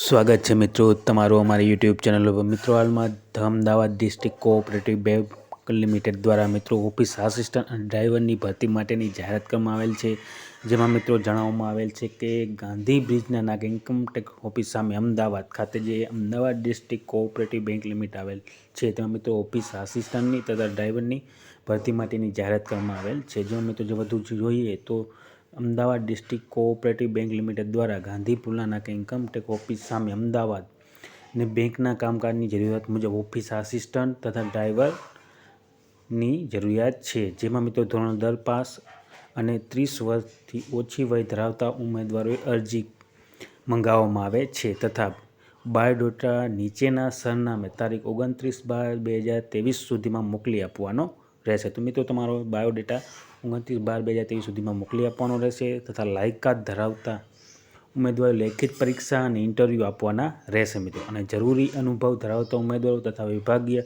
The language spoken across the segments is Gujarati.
સ્વાગત છે મિત્રો તમારું અમારી યુટ્યુબ ચેનલ પર। મિત્રો હાલમાં Ahmedabad district cooperative bank limited દ્વારા મિત્રો ઓફિસ આસિસ્ટન્ટ અને ડ્રાઈવરની ભરતી માટેની જાહેરાત કરવામાં આવેલ છે। જેમાં મિત્રો જણાવવામાં આવેલ છે કે ગાંધી બ્રિજના નાકે ઇન્કમટેક્સ ઓફિસ સામે અમદાવાદ ખાતે જે Ahmedabad district cooperative bank limited આવેલ છે તેમાં મિત્રો ઓફિસ આસિસ્ટન્ટની તથા ડ્રાઈવરની ભરતી માટેની જાહેરાત કરવામાં આવેલ છે। જેમાં મિત્રો જો વધુ જોઈએ તો Ahmedabad district cooperative bank limited દ્વારા ગાંધીપુરના નાકે ઇન્કમટેક્સ ઓફિસ સામે અમદાવાદ ને બેંકના કામકાજની જરૂરિયાત મુજબ ઓફિસ આસિસ્ટન્ટ તથા ડ્રાઈવરની જરૂરિયાત છે। જેમાં મિત્રો ધોરણ 10 પાસ અને 30 વર્ષથી ઓછી વય ધરાવતા ઉમેદવારોએ અરજી મંગાવવામાં આવે છે તથા બાયોડેટા નીચેના સરનામે તારીખ 29/12/2023 સુધીમાં મોકલી આપવાનો રહેશે। તો મિત્રો તમારો બાયોડેટા 29/12/2023 સુધીમાં મોકલી આપવાનો રહેશે તથા લાયકાત ધરાવતા ઉમેદવારો લેખિત પરીક્ષા અને ઇન્ટરવ્યૂ આપવાના રહેશે મિત્રો। અને જરૂરી અનુભવ ધરાવતા ઉમેદવારો તથા વિભાગીય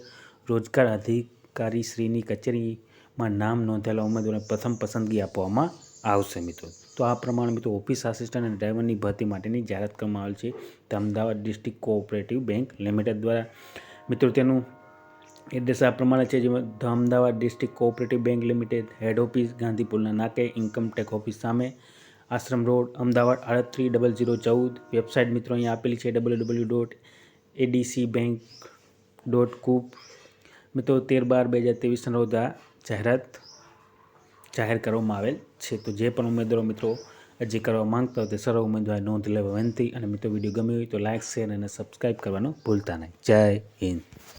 રોજગાર અધિકારીશ્રીની કચેરીમાં નામ નોંધાયેલા ઉમેદવારોને પ્રથમ પસંદગી આપવામાં આવશે મિત્રો। તો આ પ્રમાણે મિત્રો ઓફિસ આસિસ્ટન્ટ અને ડ્રાઈવરની ભરતી માટેની જાહેરાત કરવામાં આવેલ છે તો Ahmedabad district cooperative bank limited દ્વારા। મિત્રો તેનું એડ્રેસ આ પ્રમાણે છે, જેમાં Ahmedabad district cooperative bank limited head office ગાંધીપુરના નાકે ઇન્કમટેક્સ ઓફિસ સામે આશ્રમ રોડ અમદાવાદ 380014। વેબસાઇટ મિત્રો અહીંયા આપેલી છે www.adcbank.coop। મિત્રો 13/12/2023 રોજ આ જાહેર કરવામાં આવેલ છે। તો જે પણ ઉમેદવારો મિત્રો અરજી કરવા માંગતા હોય તે સર્વ ઉમેદવાર નોંધ લેવા વિનંતી। અને મિત્રો વિડીયો ગમ્યો હોય તો લાઇક શેર અને સબસ્ક્રાઈબ કરવાનું ભૂલતા નહીં। જય હિન્દ।